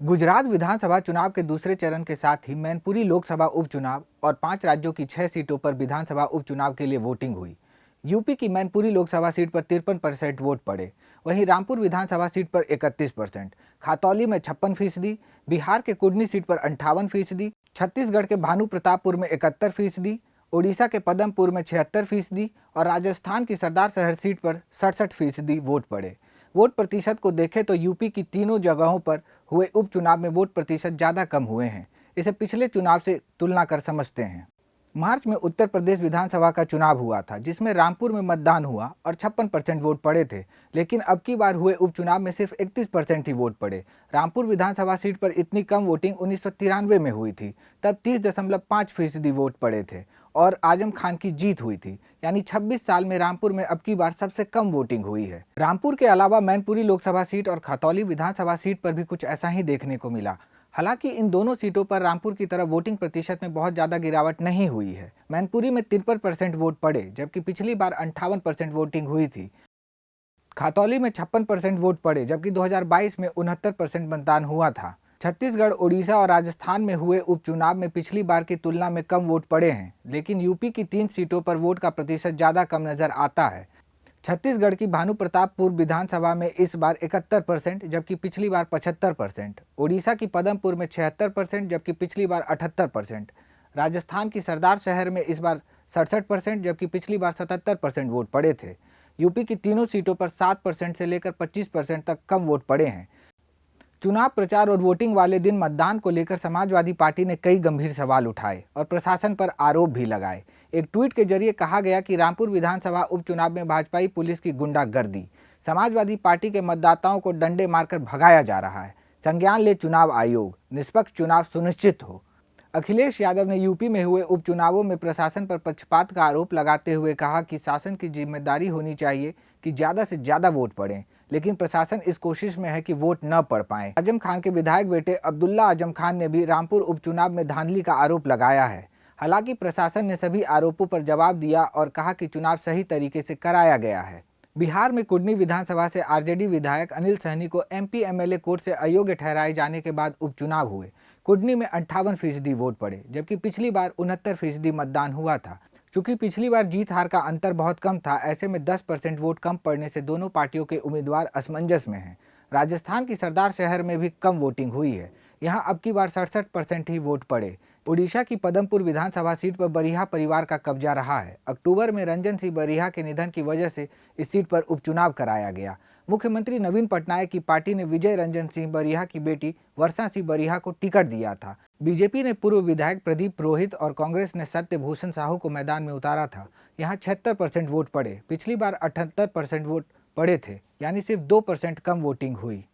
गुजरात विधानसभा चुनाव के दूसरे चरण के साथ ही मैनपुरी लोकसभा उपचुनाव और 5 राज्यों की 6 सीटों पर विधानसभा उपचुनाव के लिए वोटिंग हुई। यूपी की मैनपुरी लोकसभा सीट पर 53% वोट पड़े। वहीं रामपुर विधानसभा सीट पर 31%, खातौली में 56%, बिहार के कुडनी सीट पर 58%, छत्तीसगढ़ के भानु प्रतापपुर में 71%, ओडिशा के पदमपुर में 76% और राजस्थान की सरदार शहर सीट पर 67% वोट पड़े। वोट प्रतिशत को देखें तो यूपी की तीनों जगहों पर हुए उपचुनाव में वोट प्रतिशत ज़्यादा कम हुए हैं। इसे पिछले चुनाव से तुलना कर समझते हैं। मार्च में उत्तर प्रदेश विधानसभा का चुनाव हुआ था, जिसमें रामपुर में मतदान हुआ और 56% वोट पड़े थे, लेकिन अब की बार हुए उपचुनाव में सिर्फ 31% ही वोट पड़े। रामपुर विधानसभा सीट पर इतनी कम वोटिंग 1993 में हुई थी, तब 30.5% वोट पड़े थे और आजम खान की जीत हुई थी। यानी 26 साल में रामपुर में अब की बार सबसे कम वोटिंग हुई है। रामपुर के अलावा मैनपुरी लोकसभा सीट और खतौली विधानसभा सीट पर भी कुछ ऐसा ही देखने को मिला। हालांकि इन दोनों सीटों पर रामपुर की तरह वोटिंग प्रतिशत में बहुत ज़्यादा गिरावट नहीं हुई है। मैनपुरी में 53% वोट पड़े, जबकि पिछली बार 58% वोटिंग हुई थी। खातौली में 56% वोट पड़े, जबकि 2022 में 69% मतदान हुआ था। छत्तीसगढ़, ओडिशा और राजस्थान में हुए उपचुनाव में पिछली बार की तुलना में कम वोट पड़े हैं, लेकिन यूपी की 3 सीटों पर वोट का प्रतिशत ज़्यादा कम नजर आता है। छत्तीसगढ़ की भानु प्रतापपुर विधानसभा में इस बार 71%, जबकि पिछली बार 75%। ओडिशा की पदमपुर में 76%, जबकि पिछली बार 78%। राजस्थान की सरदार शहर में इस बार 67%, जबकि पिछली बार 77% वोट पड़े थे। यूपी की तीनों सीटों पर 7% से लेकर 25% तक कम वोट पड़े हैं। चुनाव प्रचार और वोटिंग वाले दिन मतदान को लेकर समाजवादी पार्टी ने कई गंभीर सवाल उठाए और प्रशासन पर आरोप भी लगाए। एक ट्वीट के जरिए कहा गया कि रामपुर विधानसभा उपचुनाव में भाजपाई पुलिस की गुंडागर्दी, समाजवादी पार्टी के मतदाताओं को डंडे मारकर भगाया जा रहा है। संज्ञान ले चुनाव आयोग, निष्पक्ष चुनाव सुनिश्चित हो। अखिलेश यादव ने यूपी में हुए उपचुनावों में प्रशासन पर पक्षपात का आरोप लगाते हुए कहा कि शासन की जिम्मेदारी होनी चाहिए कि ज़्यादा से ज़्यादा वोट पड़ें, लेकिन प्रशासन इस कोशिश में है कि वोट न पड़ पाए। आजम खान के विधायक बेटे अब्दुल्ला आजम खान ने भी रामपुर उपचुनाव में धांधली का आरोप लगाया है। हालांकि प्रशासन ने सभी आरोपों पर जवाब दिया और कहा कि चुनाव सही तरीके से कराया गया है। बिहार में कुडनी विधानसभा से आरजेडी विधायक अनिल सहनी को एमपी एमएलए कोर्ट से अयोग्य ठहराए जाने के बाद उपचुनाव हुए। कुडनी में 58% वोट पड़े, जबकि पिछली बार 69% मतदान हुआ था। चूंकि पिछली बार जीत हार का अंतर बहुत कम था, ऐसे में 10% वोट कम पड़ने से दोनों पार्टियों के उम्मीदवार असमंजस में हैं। राजस्थान की सरदार शहर में भी कम वोटिंग हुई है। यहाँ अब की बार 67% ही वोट पड़े। ओडिशा की पदमपुर विधानसभा सीट पर बरिहा परिवार का कब्जा रहा है। अक्टूबर में रंजन सिंह बरिहा के निधन की वजह से इस सीट पर उपचुनाव कराया गया। मुख्यमंत्री नवीन पटनायक की पार्टी ने विजय रंजन सिंह बरिहा की बेटी वर्षा सिंह बरिहा को टिकट दिया था। बीजेपी ने पूर्व विधायक प्रदीप पुरोहित और कांग्रेस ने सत्यभूषण साहू को मैदान में उतारा था। यहाँ 76% वोट पड़े, पिछली बार 78% वोट पड़े थे, यानी सिर्फ 2% कम वोटिंग हुई।